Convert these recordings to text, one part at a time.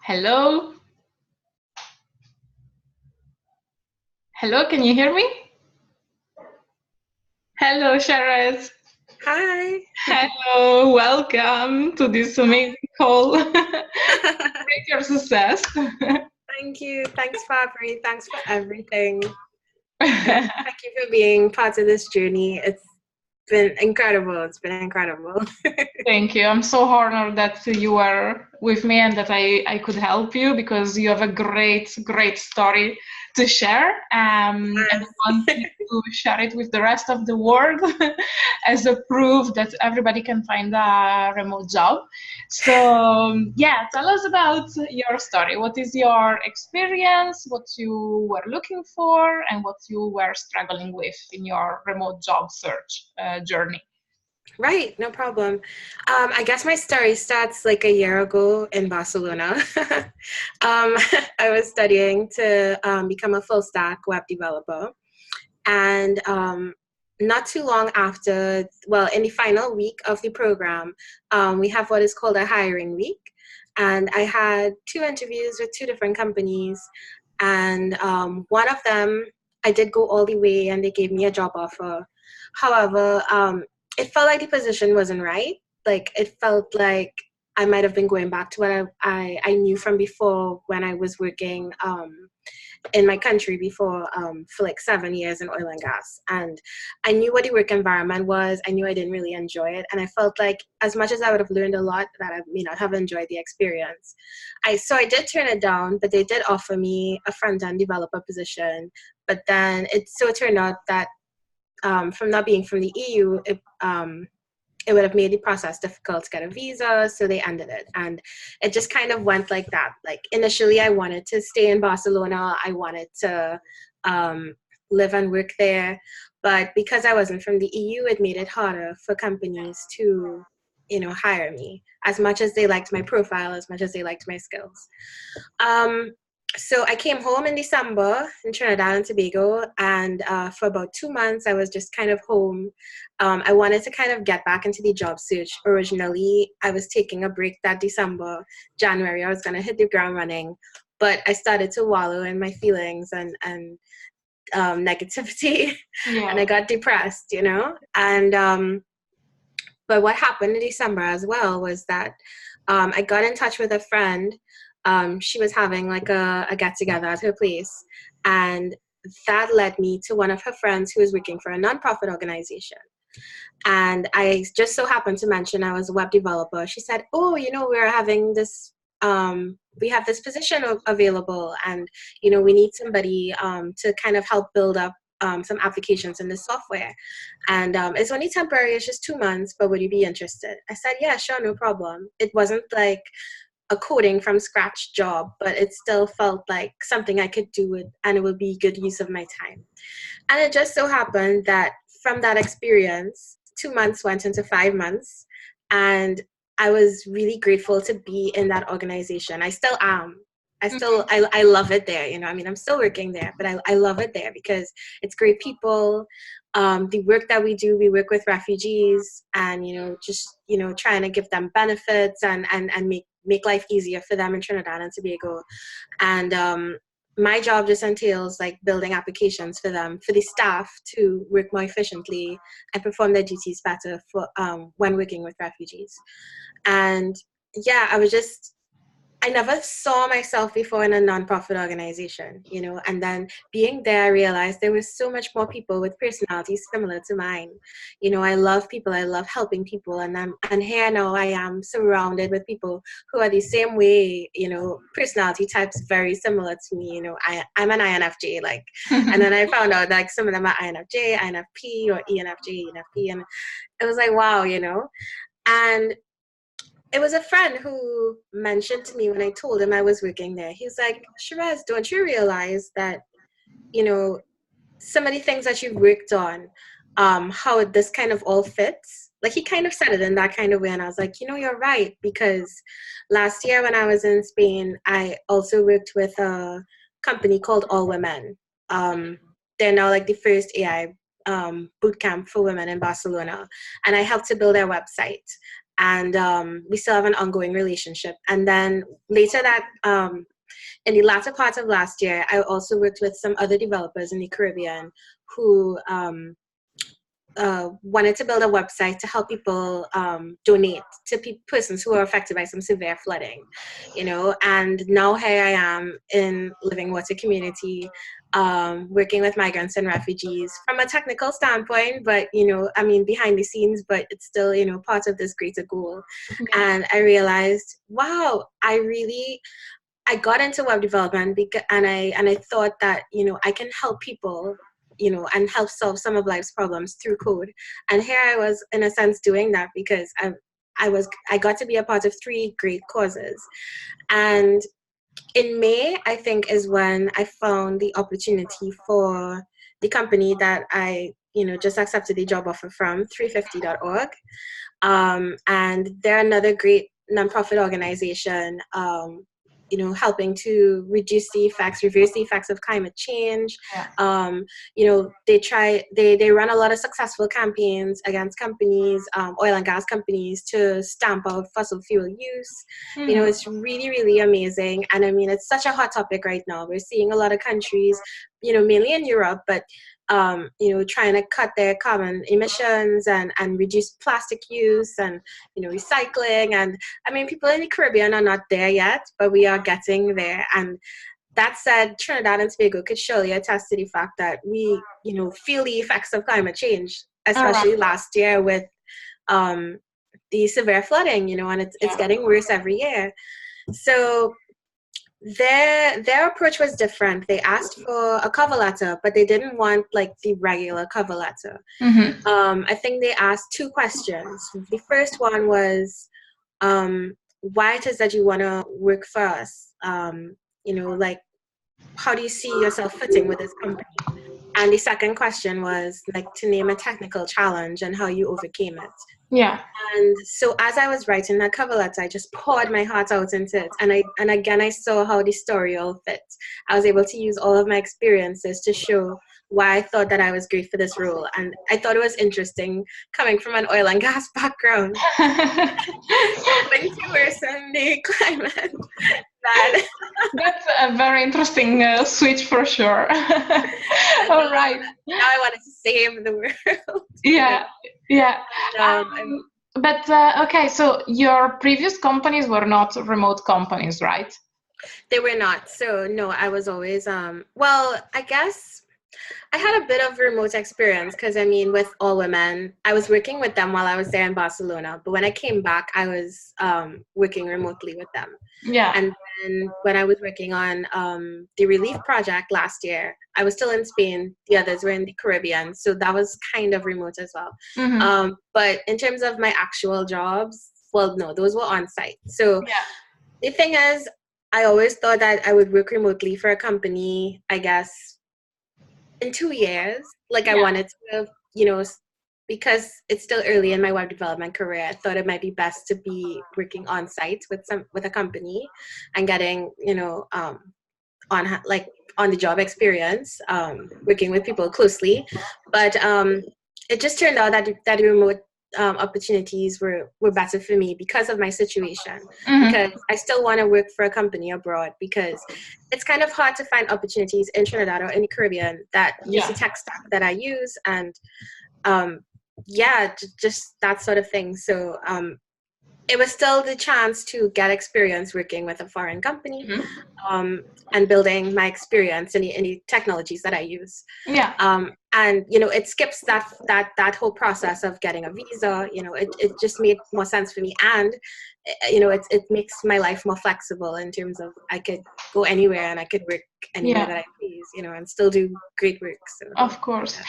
Hello? Hello, can you hear me? Hello, Sherezz. Hi. Hello, welcome to this amazing call. Great your success. Thank you. Thanks for having me. Thanks for everything. Thank you for being part of this journey. It's been incredible. It's been incredible. Thank you. I'm so honored that you were with me and that I could help you because you have a great story to share. And I want you to share it with the rest of the world as a proof that everybody can find a remote job. So, yeah, tell us about your story. What is your experience, what you were looking for, and what you were struggling with in your remote job search journey? Right, no problem. I guess my story starts like a year ago in Barcelona. I was studying to become a full stack web developer. And not too long after, well, in the final week of the program, we have what is called a hiring week. And I had two interviews with two different companies. And one of them, I did go all the way and they gave me a job offer. However, it felt like the position wasn't right. Like it felt like I might have been going back to what I knew from before when I was working in my country before for like 7 years in oil and gas. And I knew what the work environment was. I knew I didn't really enjoy it. And I felt like as much as I would have learned a lot, that I may not have enjoyed the experience. So I did turn it down, but they did offer me a front-end developer position. But then it so it turned out that from not being from the EU, it would have made the process difficult to get a visa, so they ended it. And it just kind of went like that. Like initially I wanted to stay in Barcelona. I wanted to live and work there. But because I wasn't from the EU, it made it harder for companies to, hire me as much as they liked my profile, as much as they liked my skills. Um, so I came home in December in Trinidad and Tobago, and for about 2 months, I was just kind of home. I wanted to kind of get back into the job search. Originally, I was taking a break that December. January, I was going to hit the ground running, but I started to wallow in my feelings and negativity, and I Yeah. got depressed, And but what happened in December as well was that I got in touch with a friend. She was having like a get together at her place. And that led me to one of her friends who was working for a nonprofit organization. And I just so happened to mention I was a web developer. She said, "Oh, we're having this. We have this position available, and we need somebody to kind of help build up some applications in the software. And it's only temporary. It's just 2 months. But would you be interested?" I said, "Yeah, sure, no problem." It wasn't like a coding from scratch job, but it still felt like something I could do it, and it would be good use of my time. And it just so happened that from that experience, 2 months went into 5 months. And I was really grateful to be in that organization. I still am. I love it there. I'm still working there, but I love it there because it's great people. The work that we work with refugees and, just, trying to give them benefits and make life easier for them in Trinidad and Tobago. And my job just entails like building applications for them, for the staff to work more efficiently and perform their duties better for when working with refugees. And yeah, I never saw myself before in a nonprofit organization, and then being there, I realized there was so much more people with personalities similar to mine. I love people, I love helping people, and here now I am surrounded with people who are the same way, personality types very similar to me. I'm an INFJ, like, and then I found out like some of them are INFJ, INFP, or ENFJ, ENFP, and it was like, wow, and it was a friend who mentioned to me when I told him I was working there. He was like, "Sherezz, don't you realize that, you know, some of the things that you've worked on, how this kind of all fits?" Like he kind of said it in that kind of way. And I was like, you're right. Because last year when I was in Spain, I also worked with a company called All Women. They're now like the first AI boot camp for women in Barcelona. And I helped to build their website. and we still have an ongoing relationship. And then later that, in the latter part of last year, I also worked with some other developers in the Caribbean who wanted to build a website to help people donate to persons who are affected by some severe flooding, and now here I am in Living Water community, working with migrants and refugees from a technical standpoint, but behind the scenes, but it's still part of this greater goal. And I realized, wow, I got into web development and I thought that I can help people, and help solve some of life's problems through code. And here I was, in a sense, doing that because I got to be a part of 3 great causes. And in May, I think, is when I found the opportunity for the company that I just accepted the job offer from, 350.org. And they're another great nonprofit organization, helping to reverse the effects of climate change. Yeah. They run a lot of successful campaigns against companies, oil and gas companies, to stamp out fossil fuel use. Mm-hmm. It's really, really amazing. And I mean, it's such a hot topic right now. We're seeing a lot of countries, mainly in Europe, but trying to cut their carbon emissions and reduce plastic use and, recycling. And I mean, people in the Caribbean are not there yet, but we are getting there. And that said, Trinidad and Tobago could surely attest to the fact that we, feel the effects of climate change, especially last year with the severe flooding, and it's getting worse every year. So their approach was different. They asked for a cover letter, but they didn't want like the regular cover letter. Mm-hmm. I think they asked 2 questions. The first one was, why it is that you want to work for us? Like, how do you see yourself fitting with this company? And the second question was like to name a technical challenge and how you overcame it. Yeah. And so as I was writing that cover letter, I just poured my heart out into it. And again, I saw how the story all fit. I was able to use all of my experiences to show why I thought that I was great for this role. And I thought it was interesting coming from an oil and gas background, helping to worsen the climate. That's a very interesting switch for sure. All right. Now I wanted to save the world. Yeah. But okay, so your previous companies were not remote companies, right? They were not. So no, I was always well, I guess I had a bit of remote experience because I mean, with All Women, I was working with them while I was there in Barcelona. But when I came back, I was working remotely with them. Yeah. And then when I was working on the relief project last year, I was still in Spain. The others were in the Caribbean. So that was kind of remote as well. Mm-hmm. But in terms of my actual jobs, well, no, those were on site. So the thing is, I always thought that I would work remotely for a company, I guess, in 2 years. Like I wanted to, because it's still early in my web development career, I thought it might be best to be working on site with a company and getting, on the job experience, working with people closely. But it just turned out that remote opportunities were better for me because of my situation. Mm-hmm. Because I still want to work for a company abroad, because it's kind of hard to find opportunities in Trinidad or in the Caribbean that use the tech stack that I use, and just that sort of thing. So it was still the chance to get experience working with a foreign company, and building my experience in the technologies that I use. And it skips that whole process of getting a visa. It just made more sense for me, and it makes my life more flexible in terms of I could go anywhere and I could work anywhere that I please, and still do great work. So of course.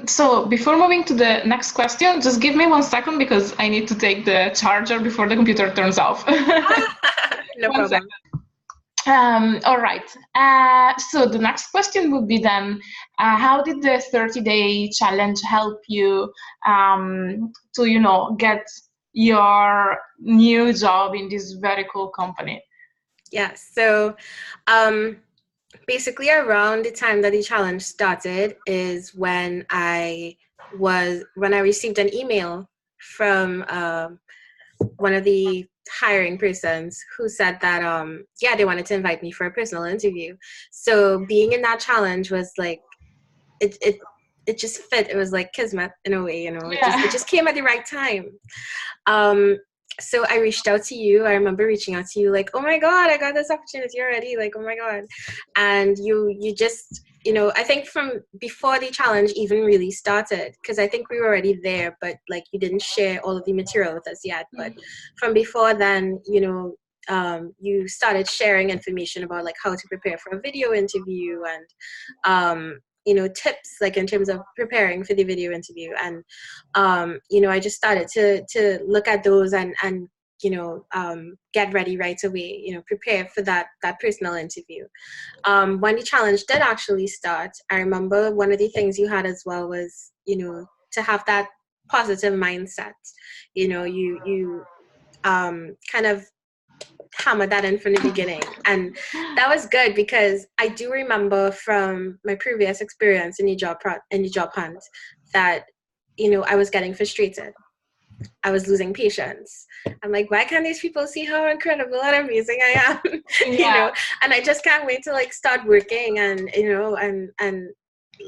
So before moving to the next question, just give me 1 second because I need to take the charger before the computer turns off. No problem. All right. So the next question would be then, how did the 30-day challenge help you to, get your new job in this very cool company? Yes. So basically around the time that the challenge started is when I received an email from one of the hiring persons who said that yeah, they wanted to invite me for a personal interview. So being in that challenge was like it just fit. It was like kismet in a way, you know. It just came at the right time. So I reached out to you. I remember reaching out to you like, oh my God, I got this opportunity already. Like, oh my God. And you just, you know, I think from before the challenge even really started, because I think we were already there, but like you didn't share all of the material with us yet. But from before then, you know, you started sharing information about like how to prepare for a video interview and, you know, tips like in terms of preparing for the video interview. And, you know, I just started to look at those and you know, get ready right away, you know, prepare for that personal interview. When the challenge did actually start, I remember one of the things you had as well was, you know, to have that positive mindset. You know, you kind of hammered that in from the beginning, and that was good because I do remember from my previous experience in the job hunt that, you know, I was getting frustrated. I was losing patience. I'm like, why can't these people see how incredible and amazing I am? You know, and I just can't wait to like start working and, you know, and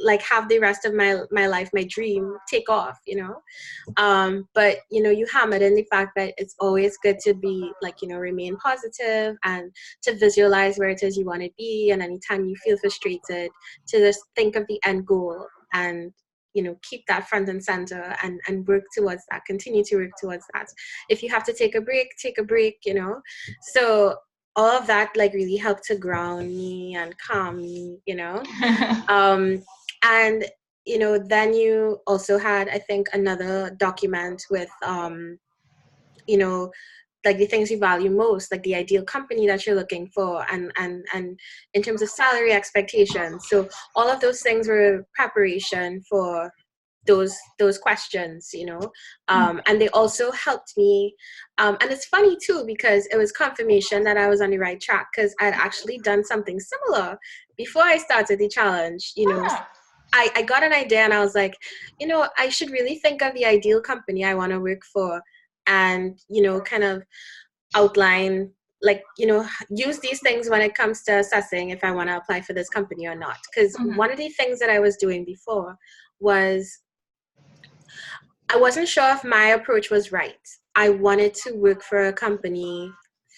like have the rest of my life, my dream take off, you know. But, you know, you hammered in the fact that it's always good to be like, you know, remain positive and to visualize where it is you want to be. And anytime you feel frustrated, to just think of the end goal and, you know, keep that front and center and work towards that, continue to work towards that. If you have to take a break, you know. So all of that like really helped to ground me and calm me, you know. And, you know, then you also had, I think, another document with, you know, like the things you value most, like the ideal company that you're looking for, and in terms of salary expectations. So all of those things were preparation for those questions, you know. And they also helped me, and it's funny too because it was confirmation that I was on the right track, because I'd actually done something similar before I started the challenge, you know. I got an idea and I was like, you know, I should really think of the ideal company I want to work for, and, you know, kind of outline, like, you know, use these things when it comes to assessing if I want to apply for this company or not. Because one of the things that I was doing before was I wasn't sure if my approach was right. I wanted to work for a company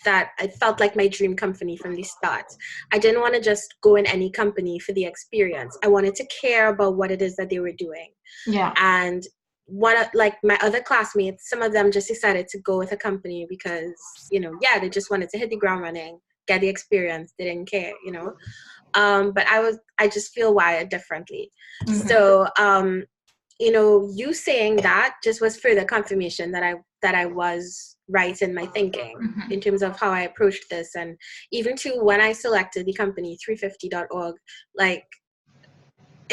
that I felt like my dream company from the start. I didn't want to just go in any company for the experience. I wanted to care about what it is that they were doing. Yeah. And one of like my other classmates, some of them just decided to go with a company because, you know, yeah, they just wanted to hit the ground running, get the experience. They didn't care, you know. But I just feel wired differently. So, you know, you saying that just was further confirmation that I was right in my thinking in terms of how I approached this. And even to when I selected the company 350.org, like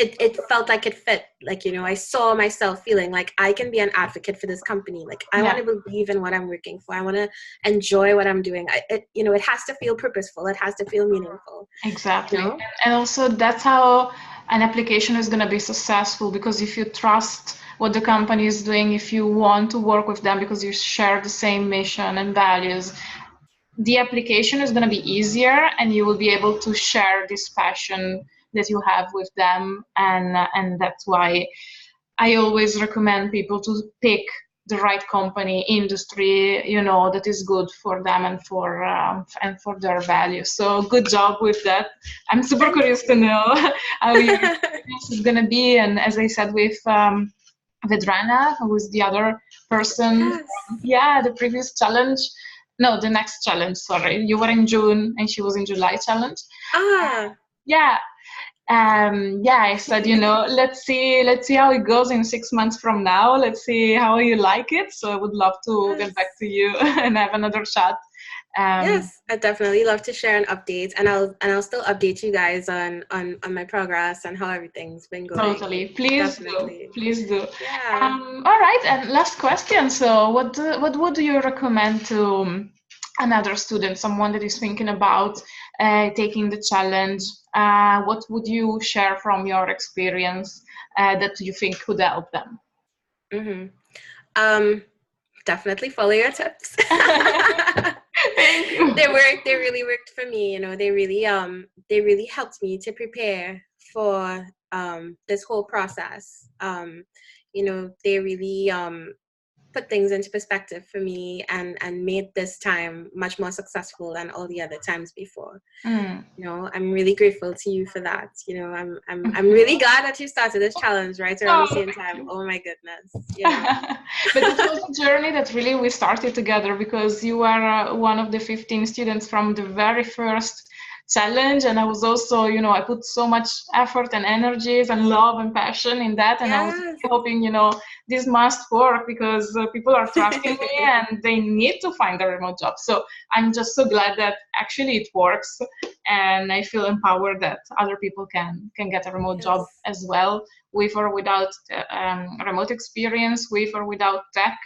it felt like it fit. Like, you know, I saw myself feeling like I can be an advocate for this company. Like I want to believe in what I'm working for. I want to enjoy what I'm doing. You know, it has to feel purposeful. It has to feel meaningful. Exactly. You know? And also that's how an application is going to be successful, because if you trust what the company is doing, if you want to work with them because you share the same mission and values, the application is going to be easier and you will be able to share this passion that you have with them. And that's why I always recommend people to pick the right company, industry, you know, that is good for them and for their values. So good job with that. I'm super curious to know how your experience is gonna be. And as I said, with Vedrana, who is the other person, the previous challenge. No, the next challenge. Sorry, you were in June and she was in July challenge. Yeah, I said, you know, let's see how it goes in 6 months from now. Let's see how you like it. So I would love to get back to you and have another chat. Yes, I definitely love to share an update, and I'll still update you guys on my progress and how everything's been going. Totally, please do. Yeah. All right, and last question. So, what would you recommend to another student, someone that is thinking about taking the challenge? What would you share from your experience that you think could help them? definitely follow your tips. Thank you. They really worked for me. They really helped me to prepare for this whole process. They really put things into perspective for me and made this time much more successful than all the other times before. I'm really grateful to you for that. I'm really glad that you started this challenge right around the same time. Oh my goodness. But it was a journey that really we started together, because you were one of the 15 students from the very first challenge, and I was also, I put so much effort and energies and love and passion in that, and I was really hoping, this must work, because people are trusting me and they need to find a remote job. So I'm just so glad that actually it works, and I feel empowered that other people can get a remote job as well, with or without remote experience, with or without tech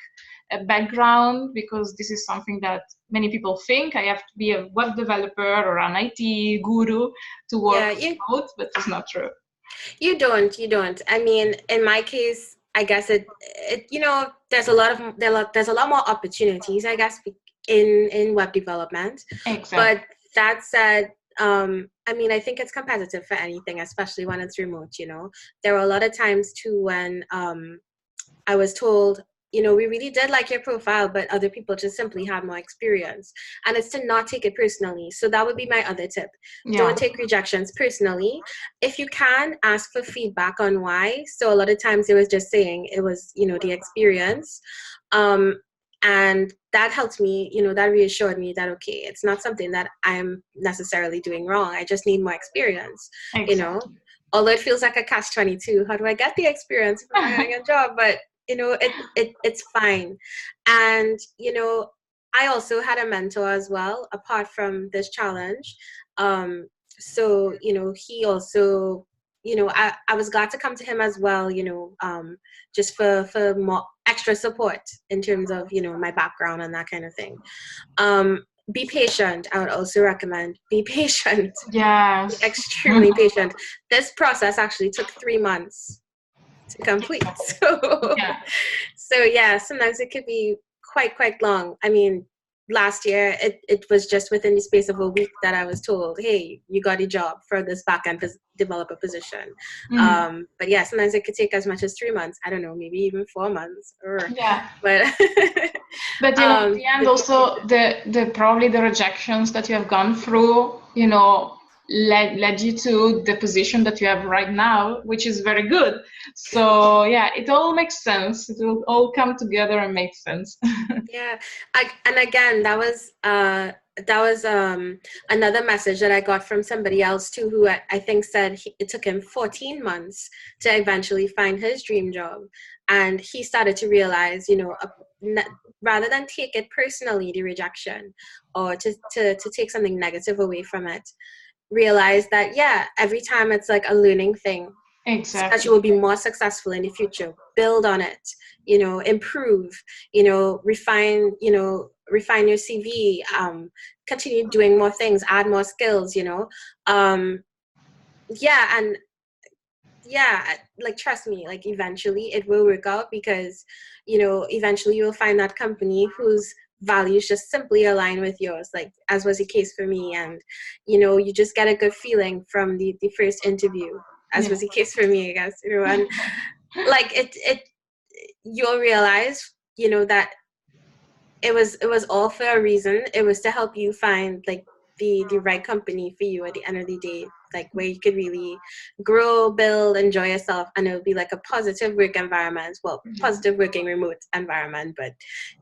background, because this is something that many people think I have to be a web developer or an IT guru to work remote, but it's not true. You don't. I mean, in my case, I guess it there's a lot more opportunities, I guess, in web development. Exactly. But that said, I mean, I think it's competitive for anything, especially when it's remote. There were a lot of times too when I was told, we really did like your profile, but other people just simply had more experience. And it's to not take it personally. So that would be my other tip. Don't take rejections personally. If you can, ask for feedback on why. So a lot of times it was just saying it was, the experience. And that helped me, that reassured me that, okay, it's not something that I'm necessarily doing wrong. I just need more experience, Although it feels like a catch-22. How do I get the experience if I'm not getting a job? But it's fine. And I also had a mentor as well apart from this challenge. So he also, I was glad to come to him as well, just for more extra support in terms of my background and that kind of thing. Be patient. I would also recommend be patient. Yes. Be extremely patient. This process actually took 3 months to complete. So sometimes it could be quite long. I mean, last year it was just within the space of a week that I was told, hey, you got a job for this backend developer position. But sometimes it could take as much as 3 months. I don't know, maybe even 4 months. But in the end, also the probably the rejections that you have gone through, led you to the position that you have right now, which is very good. So it all makes sense. It will all come together and make sense. And again, that was another message that I got from somebody else too, who I think said it took him 14 months to eventually find his dream job. And he started to realize, rather than take it personally, the rejection, or to take something negative away from it, realize that every time it's like a learning thing. Exactly. That you will be more successful in the future. Build on it, improve, refine your CV, continue doing more things, add more skills, like trust me, like eventually it will work out, because eventually you'll find that company whose values just simply align with yours, like as was the case for me. And you just get a good feeling from the first interview, as was the case for me, I guess, and like it you'll realize that it was all for a reason. It was to help you find like the right company for you at the end of the day, like where you could really grow, build, enjoy yourself, and it would be like a positive work environment. Well, positive working remote environment, but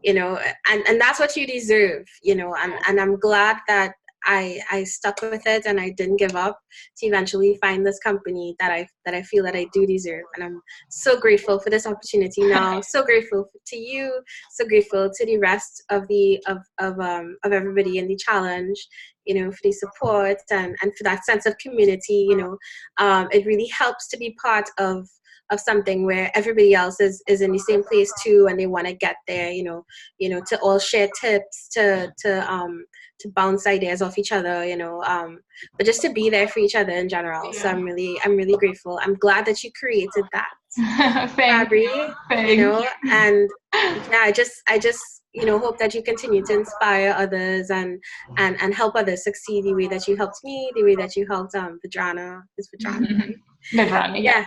and that's what you deserve, and I'm glad that I stuck with it and I didn't give up to eventually find this company that I feel that I do deserve. And I'm so grateful for this opportunity now. So grateful to you. So grateful to the rest of everybody in the challenge, for the support and for that sense of community. It really helps to be part of something where everybody else is in the same place too, and they want to get there, to all share tips, to bounce ideas off each other, but just to be there for each other in general. So I'm really grateful. I'm glad that you created that. Thank you. And I just hope that you continue to inspire others and help others succeed the way that you helped me, the way that you helped Vajana. Is Vajana, right? Vajana, yeah.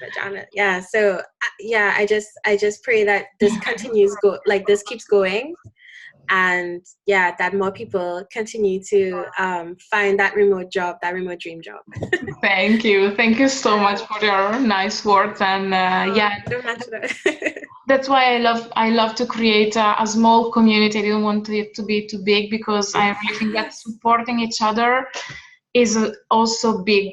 Vajana. Yeah. So yeah, I just pray that this continues like this keeps going, and yeah, that more people continue to find that remote job, that remote dream job. Thank you so much for your nice words, and yeah, Don't mention that. that's why I love to create a small community. I didn't want it to be too big, because I really think that supporting each other is also big.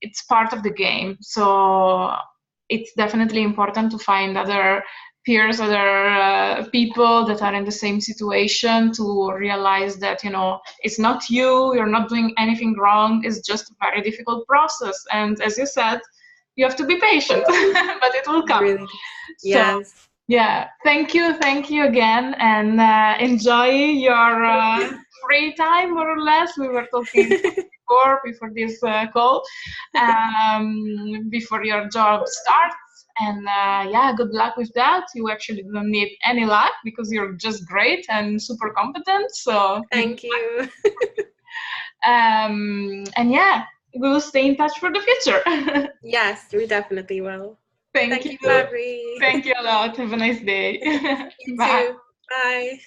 It's part of the game, so it's definitely important to find other peers, other people that are in the same situation, to realize that it's not you're not doing anything wrong. It's just a very difficult process, and as you said, you have to be patient, but it will come. Really? So Yes. yeah, thank you again, and enjoy your free time, more or less. We were talking before this call, before your job starts. And yeah, good luck with that. You actually don't need any luck, because you're just great and super competent. So Thank you. and yeah, we will stay in touch for the future. Yes, we definitely will. Thank Thank you. you, Fabri. Thank you a lot. Have a nice day. You Bye. too. Bye.